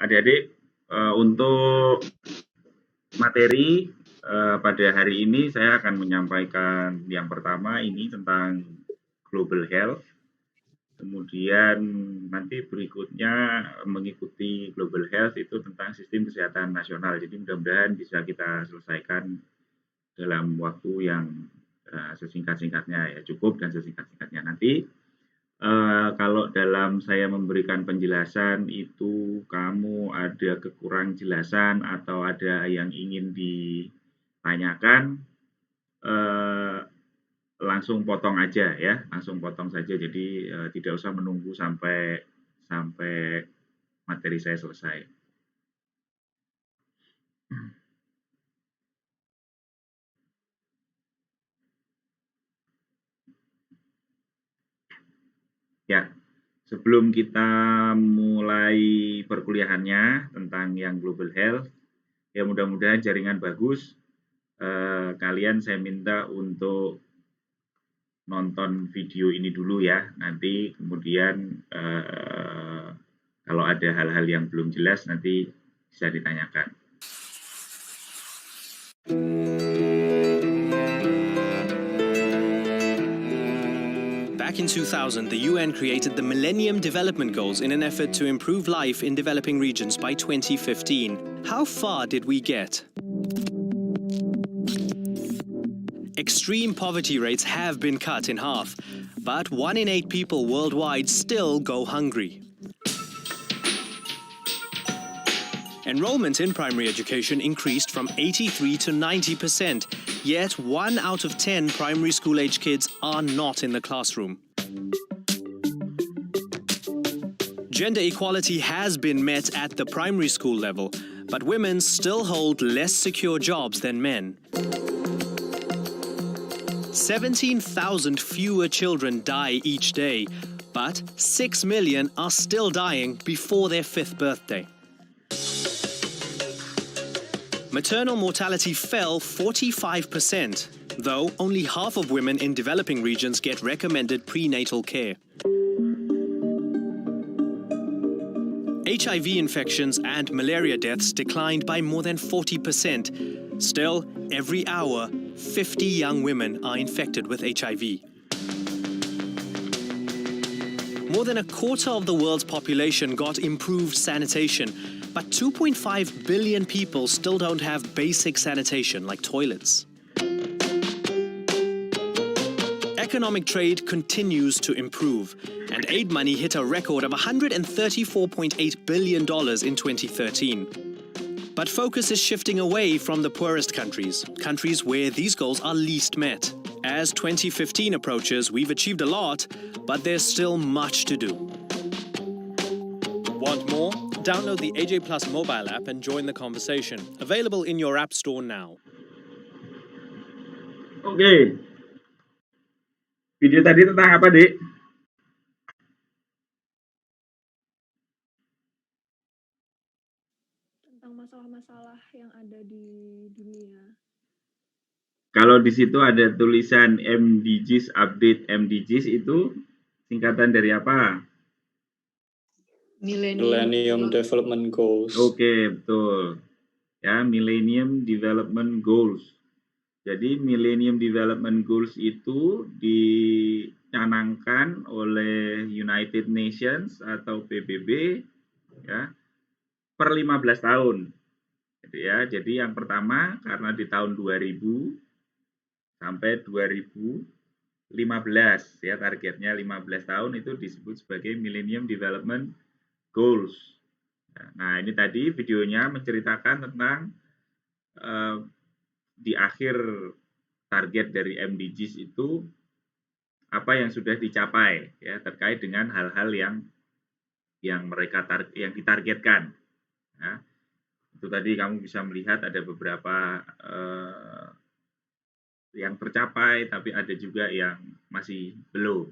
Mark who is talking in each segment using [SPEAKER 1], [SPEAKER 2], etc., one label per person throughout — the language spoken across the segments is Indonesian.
[SPEAKER 1] Adik-adik, untuk materi pada hari ini saya akan menyampaikan yang pertama ini tentang global health. Kemudian nanti berikutnya mengikuti global health itu tentang sistem kesehatan nasional. Jadi mudah-mudahan bisa kita selesaikan dalam waktu yang sesingkat-singkatnya, ya cukup dan sesingkat-singkatnya. Nanti kalau dalam saya memberikan penjelasan itu kamu ada kekurang jelasan atau ada yang ingin ditanyakan, langsung potong aja ya, langsung potong saja. Jadi tidak usah menunggu sampai materi saya selesai. Ya, sebelum kita mulai perkuliahannya tentang yang global health, ya mudah-mudahan jaringan bagus. Kalian saya minta untuk nonton video ini dulu ya. Nanti kemudian kalau ada hal-hal yang belum jelas nanti bisa ditanyakan.
[SPEAKER 2] Back in 2000, the UN created the Millennium Development Goals in an effort to improve life in developing regions by 2015. How far did we get? Extreme poverty rates have been cut in half, but 1 in 8 people worldwide still go hungry. Enrollment in primary education increased from 83 to 90%, yet 1 out of 10 primary school-age kids are not in the classroom. Gender equality has been met at the primary school level, but women still hold less secure jobs than men. 17,000 fewer children die each day, but 6 million are still dying before their 5th birthday. Maternal mortality fell 45%, though only half of women in developing regions get recommended prenatal care. HIV infections and malaria deaths declined by more than 40%. Still, every hour, 50 young women are infected with HIV. More than a quarter of the world's population got improved sanitation, but 2.5 billion people still don't have basic sanitation like toilets. Economic trade continues to improve, and aid money hit a record of $134.8 billion in 2013. But focus is shifting away from the poorest countries where these goals are least met. As 2015 approaches, we've achieved a lot, but there's still much to do. Want more? Download the AJ Plus mobile app and join the conversation. Available in your app store now.
[SPEAKER 1] Oke. Video tadi tentang apa, Dik?
[SPEAKER 3] Tentang masalah-masalah yang ada di dunia.
[SPEAKER 1] Kalau di situ ada tulisan MDGs, update MDGs itu singkatan dari apa?
[SPEAKER 4] Millennium Development Goals.
[SPEAKER 1] Oke, betul. Ya, Millennium Development Goals. Jadi Millennium Development Goals itu dicanangkan oleh United Nations atau PBB ya per 15 tahun. Jadi yang pertama karena di tahun 2000 sampai 2015 ya, targetnya 15 tahun itu disebut sebagai Millennium Development Goals. Nah, ini tadi videonya menceritakan tentang di akhir target dari MDGs itu apa yang sudah dicapai ya terkait dengan hal-hal yang ditargetkan. Ya. Itu tadi kamu bisa melihat ada beberapa yang tercapai, tapi ada juga yang masih belum.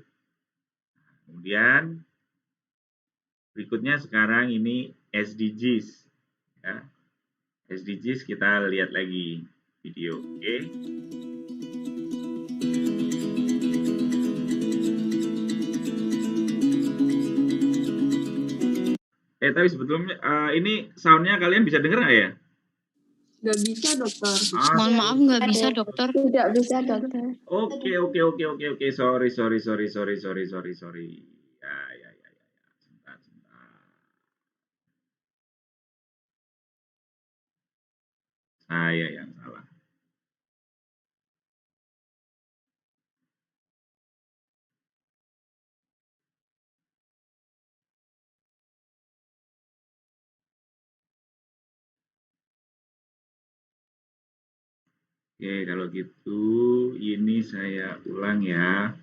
[SPEAKER 1] Kemudian berikutnya sekarang ini SDGs. Ya. SDGs kita lihat lagi video, oke? Tapi sebetulnya ini soundnya kalian bisa dengar nggak ya?
[SPEAKER 3] Nggak bisa, dokter.
[SPEAKER 5] Mohon maaf nggak bisa dokter.
[SPEAKER 3] Tidak bisa, dokter.
[SPEAKER 1] Oke. Sorry. Ya. Sebentar. Saya yang salah. Oke, kalau gitu ini saya ulang ya.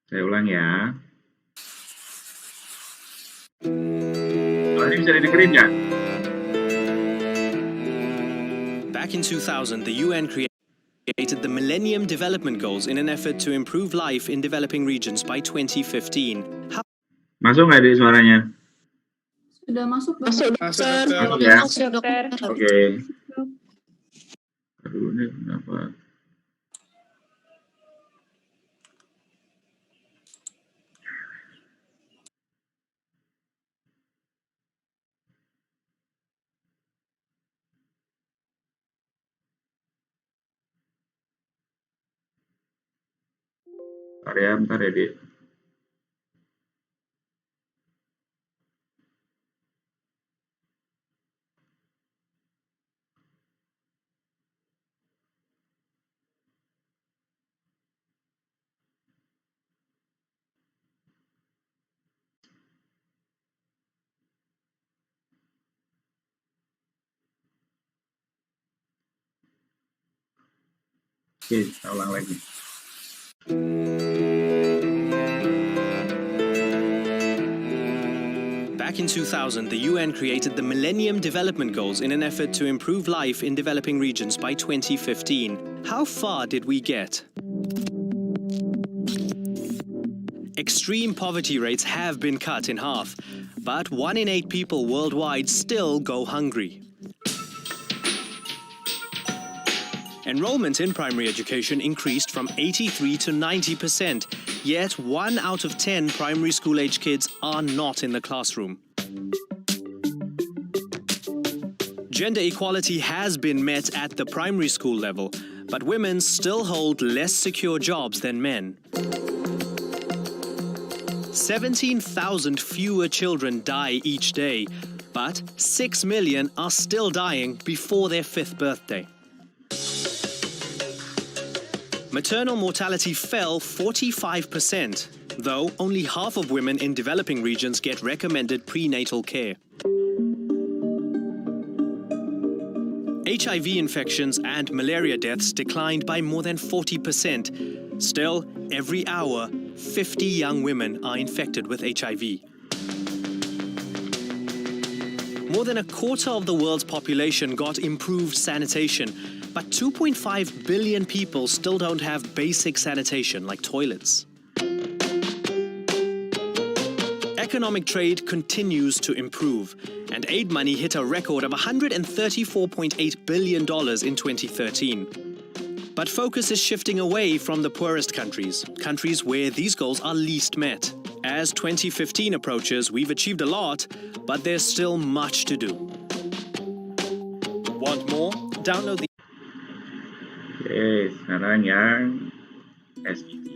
[SPEAKER 1] Saya ulang ya. Ini bisa didengerin nggak?
[SPEAKER 2] Back in 2000, the UN created the Millennium Development Goals in an effort to improve life in developing regions by 2015.
[SPEAKER 1] Masuk nggak di suaranya?
[SPEAKER 3] Sudah masuk,
[SPEAKER 5] Masuk
[SPEAKER 3] dokter.
[SPEAKER 1] Masuk ya?
[SPEAKER 5] Masuk dokter.
[SPEAKER 1] Oke. Aduh, ini kenapa? Bentar ya, Dik. Oke, kita ulang lagi.
[SPEAKER 2] Back in 2000, the UN created the Millennium Development Goals in an effort to improve life in developing regions by 2015. How far did we get? Extreme poverty rates have been cut in half, but 1 in 8 people worldwide still go hungry. Enrollment in primary education increased from 83 to 90%, yet 1 out of 10 primary school-age kids are not in the classroom. Gender equality has been met at the primary school level, but women still hold less secure jobs than men. 17,000 fewer children die each day, but 6 million are still dying before their 5th birthday. Maternal mortality fell 45%, though only half of women in developing regions get recommended prenatal care. HIV infections and malaria deaths declined by more than 40%. Still, every hour, 50 young women are infected with HIV. More than a quarter of the world's population got improved sanitation, but 2.5 billion people still don't have basic sanitation like toilets. Economic trade continues to improve, and aid money hit a record of $134.8 billion in 2013. But focus is shifting away from the poorest countries where these goals are least met. As 2015 approaches, we've achieved a lot, but there's still much to do. Want more? Download the
[SPEAKER 1] Oke, sekarang yang SDGs.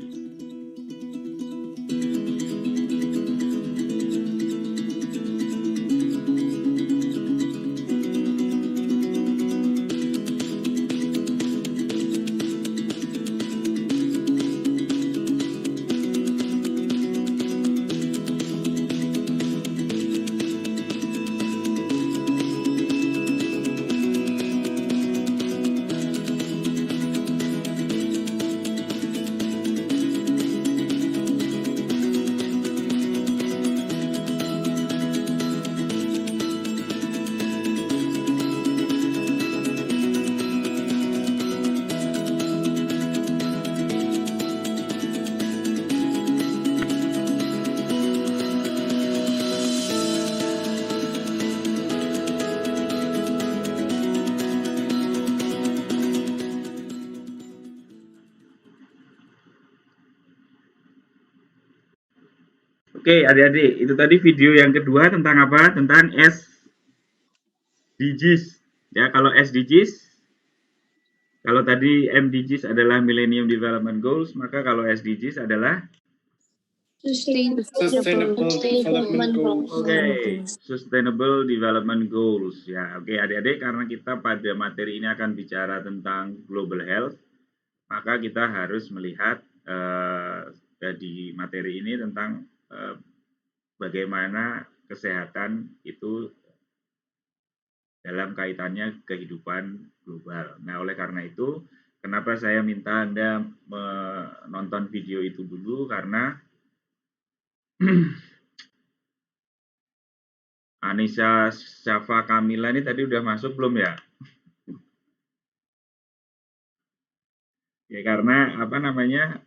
[SPEAKER 1] Oke, adik-adik, itu tadi video yang kedua tentang apa? Tentang SDGs. Ya, kalau SDGs, kalau tadi MDGs adalah Millennium Development Goals, maka kalau SDGs adalah
[SPEAKER 4] Sustainable Development Goals.
[SPEAKER 1] Oke, Sustainable Development Goals. Ya, oke adik-adik, karena kita pada materi ini akan bicara tentang global health, maka kita harus melihat di materi ini tentang bagaimana kesehatan itu dalam kaitannya kehidupan global. Nah, oleh karena itu, kenapa saya minta Anda menonton video itu dulu, karena Anissa Syafa Kamila ini tadi udah masuk belum ya? Ya karena apa namanya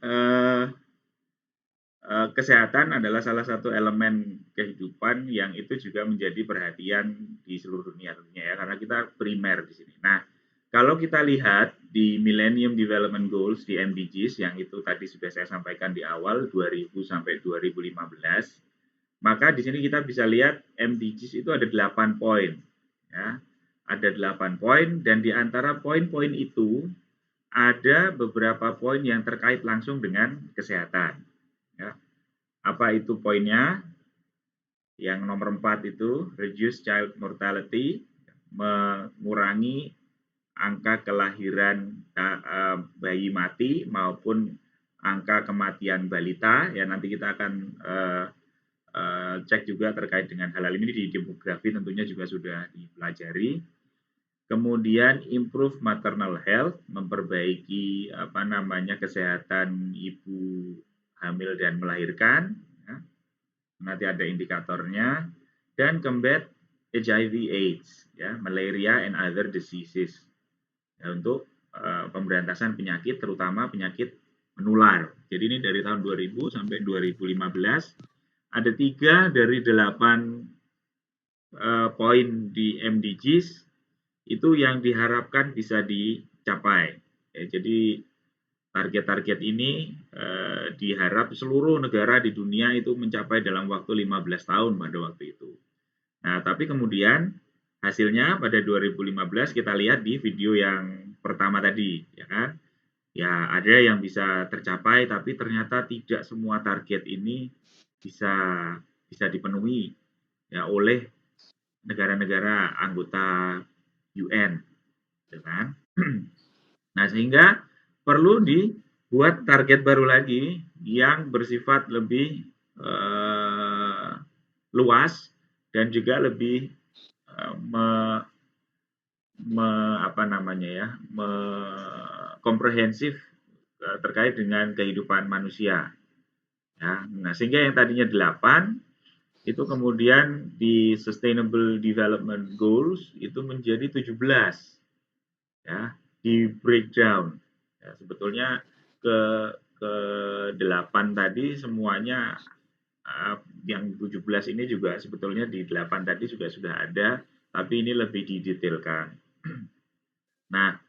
[SPEAKER 1] kesehatan adalah salah satu elemen kehidupan yang itu juga menjadi perhatian di seluruh dunia tentunya ya, karena kita primer di sini. Nah, kalau kita lihat di Millennium Development Goals di MDGs yang itu tadi sudah saya sampaikan di awal 2000 sampai 2015, maka di sini kita bisa lihat MDGs itu ada 8 poin ya. Ada 8 poin dan di antara poin-poin itu ada beberapa poin yang terkait langsung dengan kesehatan. Ya. Apa itu poinnya? Yang nomor 4 itu, reduce child mortality, mengurangi angka kelahiran bayi mati maupun angka kematian balita. Ya, nanti kita akan cek juga terkait dengan hal ini di demografi tentunya juga sudah dipelajari. Kemudian improve maternal health, memperbaiki kesehatan ibu hamil dan melahirkan, ya. Nanti ada indikatornya. Dan combat HIV/AIDS, ya, malaria and other diseases, ya, untuk pemberantasan penyakit, terutama penyakit menular. Jadi ini dari tahun 2000 sampai 2015 ada 3 dari 8 poin di MDGs itu yang diharapkan bisa dicapai. Ya, jadi target-target ini diharap seluruh negara di dunia itu mencapai dalam waktu 15 tahun pada waktu itu. Nah, tapi kemudian hasilnya pada 2015 kita lihat di video yang pertama tadi, ya kan? Ya, ada yang bisa tercapai, tapi ternyata tidak semua target ini bisa dipenuhi ya oleh negara-negara anggota UN, ya kan? Nah, sehingga perlu dibuat target baru lagi yang bersifat lebih luas dan juga lebih komprehensif terkait dengan kehidupan manusia. Ya, nah, sehingga yang tadinya 8 itu kemudian di Sustainable Development Goals itu menjadi 17. Ya, di breakdown. Ya, sebetulnya ke 8 tadi semuanya yang 17 ini juga sebetulnya di 8 tadi juga sudah ada, tapi ini lebih didetailkan. Nah,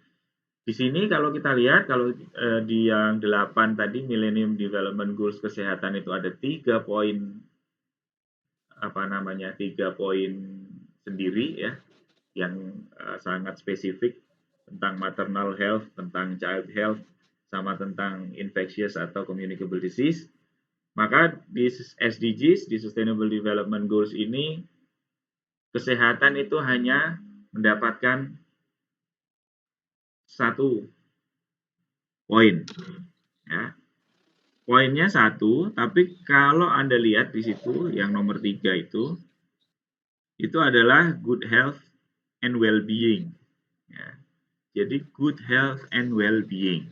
[SPEAKER 1] di sini kalau kita lihat, kalau di yang 8 tadi Millennium Development Goals kesehatan itu ada 3 poin 3 poin sendiri ya, yang sangat spesifik tentang maternal health, tentang child health, sama tentang infectious atau communicable disease. Maka di SDGs, di Sustainable Development Goals ini, kesehatan itu hanya mendapatkan 1 poin. Ya. Poinnya 1, tapi kalau Anda lihat di situ, yang nomor 3 itu adalah good health and well-being. Ya. Jadi good health and well-being.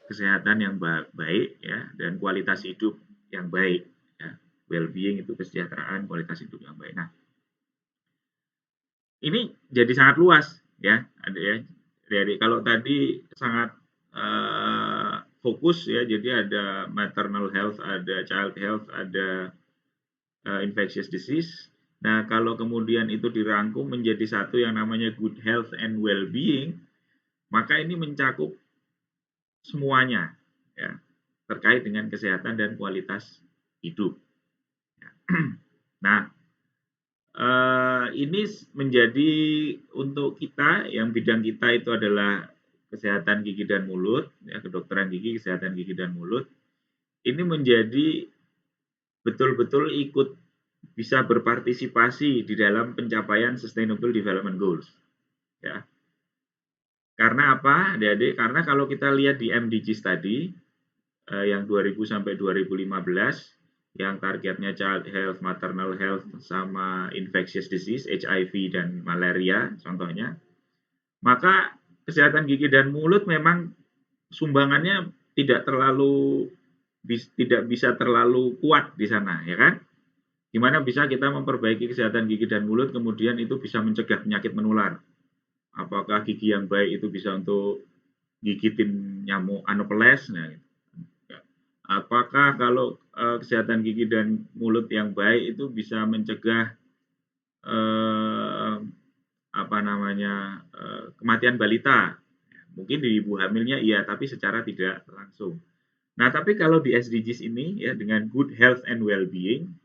[SPEAKER 1] Kesehatan yang baik ya, dan kualitas hidup yang baik ya. Well-being itu kesejahteraan, kualitas hidup yang baik. Nah, ini jadi sangat luas ya, ada ya. Jadi kalau tadi sangat fokus ya, jadi ada maternal health, ada child health, ada infectious disease. Nah, kalau kemudian itu dirangkum menjadi satu yang namanya good health and well-being, maka ini mencakup semuanya ya, terkait dengan kesehatan dan kualitas hidup. Nah, ini menjadi untuk kita yang bidang kita itu adalah kesehatan gigi dan mulut, ya, kedokteran gigi, kesehatan gigi dan mulut. Ini menjadi betul-betul ikut bisa berpartisipasi di dalam pencapaian Sustainable Development Goals. Ya. Karena apa, adik-adik? Karena kalau kita lihat di MDGs tadi, yang 2000 sampai 2015, yang targetnya child health, maternal health, sama infectious disease, HIV dan malaria contohnya, maka kesehatan gigi dan mulut memang sumbangannya tidak bisa terlalu kuat di sana, ya kan? Gimana bisa kita memperbaiki kesehatan gigi dan mulut, kemudian itu bisa mencegah penyakit menular? Apakah gigi yang baik itu bisa untuk gigitin nyamuk Anopheles? Nah, gitu. Apakah kalau kesehatan gigi dan mulut yang baik itu bisa mencegah kematian balita? Mungkin di ibu hamilnya iya, tapi secara tidak langsung. Nah, tapi kalau di SDGs ini ya dengan good health and well-being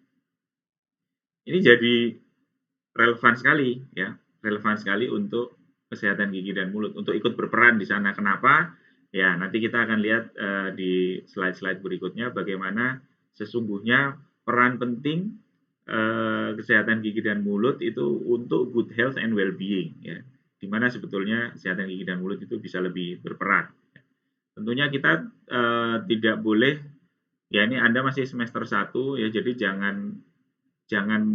[SPEAKER 1] ini jadi relevan sekali ya, relevan sekali untuk kesehatan gigi dan mulut untuk ikut berperan di sana. Kenapa? Ya, nanti kita akan lihat di slide-slide berikutnya bagaimana sesungguhnya peran penting kesehatan gigi dan mulut itu untuk good health and well-being ya. Di mana sebetulnya kesehatan gigi dan mulut itu bisa lebih berperan. Tentunya kita tidak boleh ya, ini Anda masih semester 1 ya, jadi jangan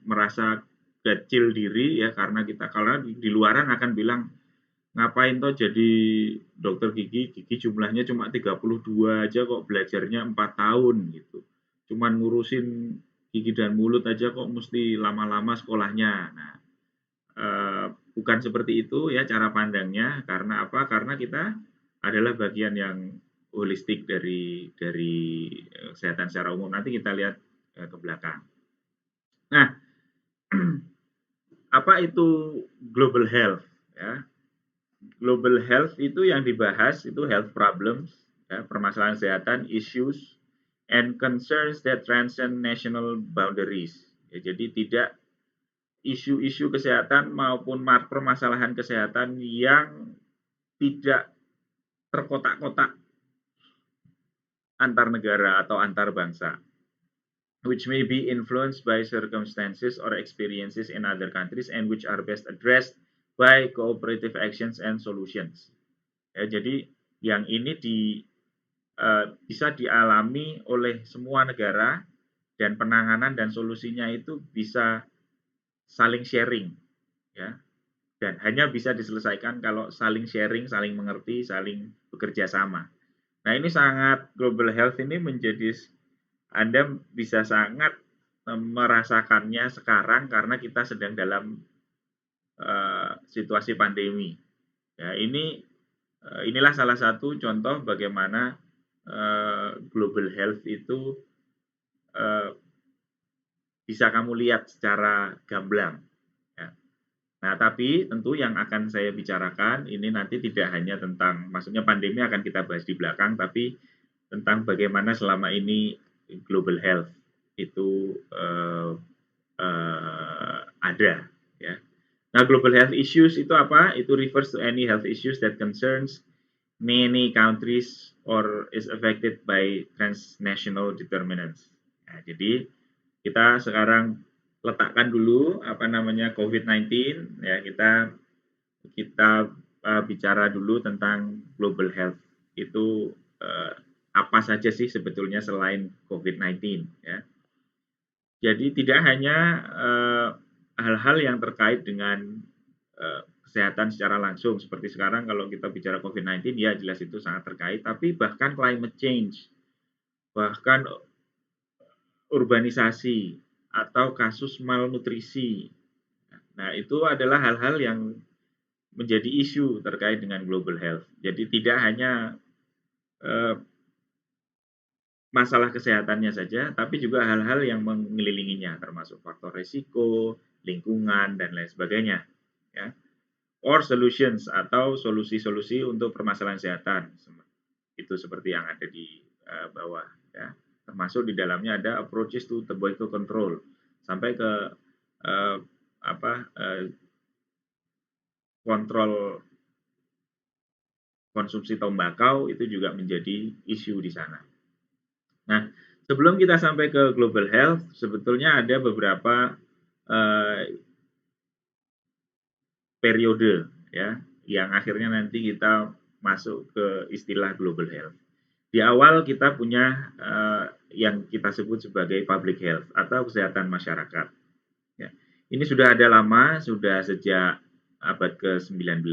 [SPEAKER 1] merasa kecil diri ya, karena di luaran akan bilang ngapain toh jadi dokter gigi jumlahnya cuma 32 aja kok belajarnya 4 tahun gitu. Cuman ngurusin gigi dan mulut aja kok mesti lama-lama sekolahnya. Nah, bukan seperti itu ya cara pandangnya. Karena apa? Karena kita adalah bagian yang holistik dari kesehatan secara umum. Nanti kita lihat ke belakang. Nah, apa itu global health? Ya, global health itu yang dibahas itu health problems, ya, permasalahan kesehatan, issues, and concerns that transcend national boundaries. Ya, jadi tidak isu-isu kesehatan maupun permasalahan kesehatan yang tidak terkotak-kotak antar negara atau antar bangsa, which may be influenced by circumstances or experiences in other countries and which are best addressed by cooperative actions and solutions. Ya, jadi yang ini bisa dialami oleh semua negara dan penanganan dan solusinya itu bisa saling sharing, ya, dan hanya bisa diselesaikan kalau saling sharing, saling mengerti, saling bekerja sama. Nah, ini sangat global health ini menjadi Anda bisa sangat merasakannya sekarang karena kita sedang dalam situasi pandemi. Ya, inilah salah satu contoh bagaimana global health itu bisa kamu lihat secara gamblang. Ya. Nah, tapi tentu yang akan saya bicarakan ini nanti tidak hanya tentang, maksudnya pandemi akan kita bahas di belakang, tapi tentang bagaimana selama ini global health itu ada. Ya. Nah, global health issues itu apa? Itu refers to any health issues that concerns many countries or is affected by transnational determinants. Nah, jadi kita sekarang letakkan dulu COVID-19 ya, kita bicara dulu tentang global health itu apa saja sih sebetulnya selain COVID-19 ya. Jadi tidak hanya hal-hal yang terkait dengan kesehatan secara langsung seperti sekarang kalau kita bicara COVID-19 ya jelas itu sangat terkait, tapi bahkan climate change, bahkan urbanisasi atau kasus malnutrisi. Nah, itu adalah hal-hal yang menjadi isu terkait dengan global health. Jadi tidak hanya masalah kesehatannya saja, tapi juga hal-hal yang mengelilinginya, termasuk faktor risiko, lingkungan, dan lain sebagainya. Ya. Or solutions atau solusi-solusi untuk permasalahan kesehatan. Itu seperti yang ada di bawah. Ya. termasuk di dalamnya ada approaches to tobacco control sampai ke kontrol konsumsi tembakau itu juga menjadi isu di sana. Nah, sebelum kita sampai ke global health, sebetulnya ada beberapa periode ya yang akhirnya nanti kita masuk ke istilah global health. Di awal kita punya yang kita sebut sebagai public health atau kesehatan masyarakat. Ya. Ini sudah ada lama, sudah sejak abad ke-19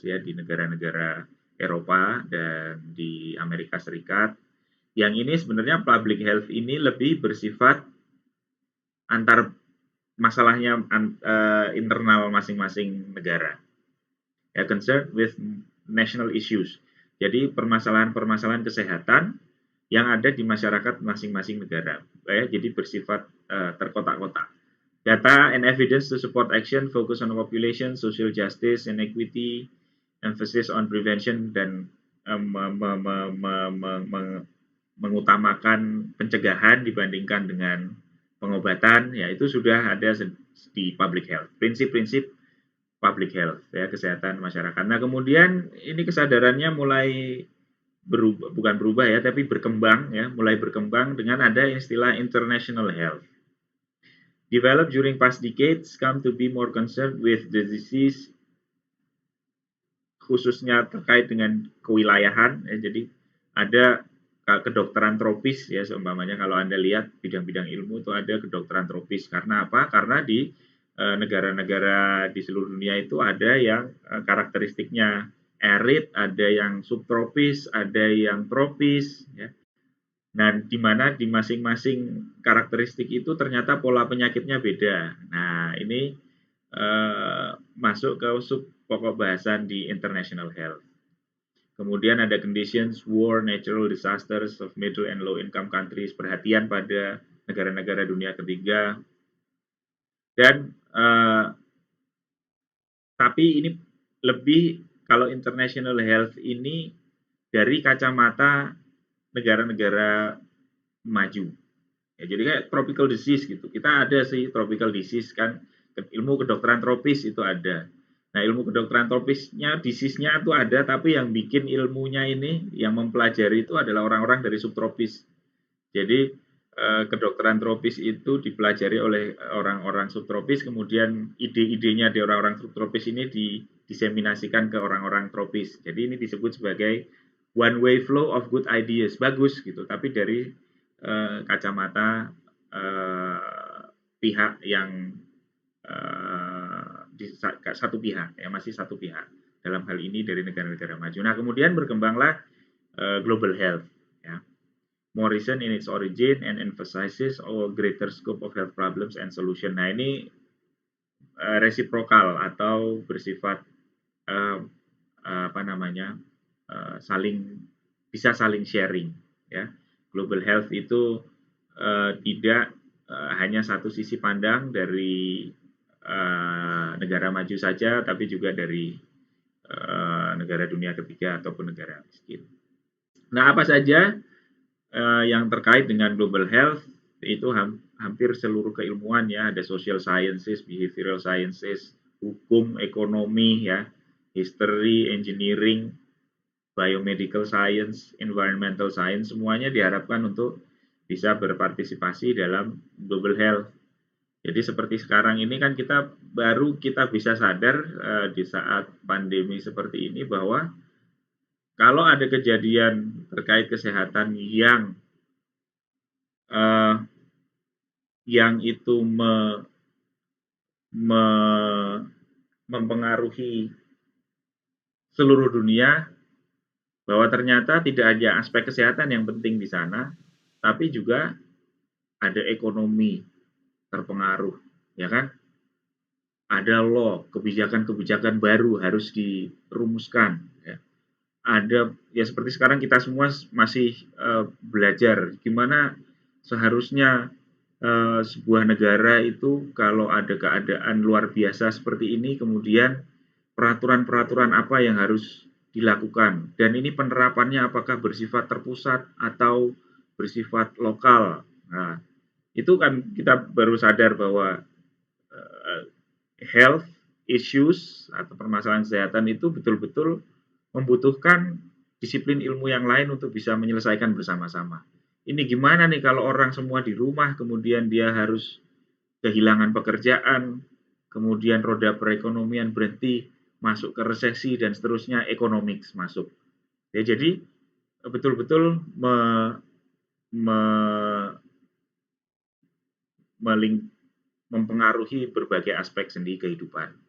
[SPEAKER 1] ya di negara-negara Eropa dan di Amerika Serikat. Yang ini sebenarnya public health ini lebih bersifat antar masalahnya internal masing-masing negara. Ya, concerned with national issues. Jadi permasalahan-permasalahan kesehatan yang ada di masyarakat masing-masing negara. Ya, jadi bersifat terkotak-kotak. Data and evidence to support action focus on population, social justice, and equity, emphasis on prevention, dan mengutamakan pencegahan dibandingkan dengan pengobatan. Ya, itu sudah ada di public health. Prinsip-prinsip public health, ya, kesehatan masyarakat. Nah, kemudian ini kesadarannya mulai berubah, bukan berubah ya, tapi berkembang ya, mulai berkembang dengan ada istilah international health. Developed during past decades, come to be more concerned with the disease, khususnya terkait dengan kewilayahan. Ya, jadi ada kedokteran tropis ya, seumpamanya kalau Anda lihat bidang-bidang ilmu itu ada kedokteran tropis. Karena apa? Karena di negara-negara di seluruh dunia itu ada yang karakteristiknya arid, ada yang subtropis, ada yang tropis. Ya. Nah, di mana di masing-masing karakteristik itu ternyata pola penyakitnya beda. Nah, ini masuk ke sub pokok bahasan di international health. Kemudian ada conditions, war, natural disasters of middle and low income countries, perhatian pada negara-negara dunia ketiga. Dan tapi ini lebih, kalau international health ini dari kacamata negara-negara maju. Ya, jadi kayak tropical disease gitu. Kita ada sih tropical disease kan, ilmu kedokteran tropis itu ada. Nah, ilmu kedokteran tropisnya, disease-nya itu ada, tapi yang bikin ilmunya ini, yang mempelajari itu adalah orang-orang dari subtropis. Jadi kedokteran tropis itu dipelajari oleh orang-orang subtropis, kemudian ide-idenya di orang-orang subtropis ini diseminasikan ke orang-orang tropis. Jadi ini disebut sebagai one way flow of good ideas. Bagus gitu, tapi dari kacamata pihak yang di satu pihak, ya masih satu pihak. Dalam hal ini dari negara-negara maju. Nah, kemudian berkembanglah global health. Ya. More recent in its origin and emphasizes a greater scope of health problems and solution. Nah, ini resiprokal atau bersifat bisa saling sharing. Ya, global health itu tidak hanya satu sisi pandang dari negara maju saja, tapi juga dari negara dunia ketiga ataupun negara miskin. Nah, apa saja yang terkait dengan global health itu hampir seluruh keilmuan ya, ada social sciences, behavioral sciences, hukum, ekonomi ya, history, engineering, biomedical science, environmental science, semuanya diharapkan untuk bisa berpartisipasi dalam global health. Jadi seperti sekarang ini kan kita bisa sadar di saat pandemi seperti ini bahwa kalau ada kejadian terkait kesehatan yang itu mempengaruhi seluruh dunia, bahwa ternyata tidak hanya aspek kesehatan yang penting di sana, tapi juga ada ekonomi terpengaruh, ya kan? Ada law, kebijakan-kebijakan baru harus dirumuskan. Ya. Ada ya seperti sekarang kita semua masih belajar gimana seharusnya sebuah negara itu kalau ada keadaan luar biasa seperti ini, kemudian peraturan-peraturan apa yang harus dilakukan, dan ini penerapannya apakah bersifat terpusat atau bersifat lokal. Nah, itu kan kita baru sadar bahwa health issues atau permasalahan kesehatan itu betul-betul membutuhkan disiplin ilmu yang lain untuk bisa menyelesaikan bersama-sama. Ini gimana nih kalau orang semua di rumah, kemudian dia harus kehilangan pekerjaan, kemudian roda perekonomian berhenti, masuk ke resesi, dan seterusnya, economics masuk. Ya, jadi betul-betul mempengaruhi berbagai aspek sendi kehidupan.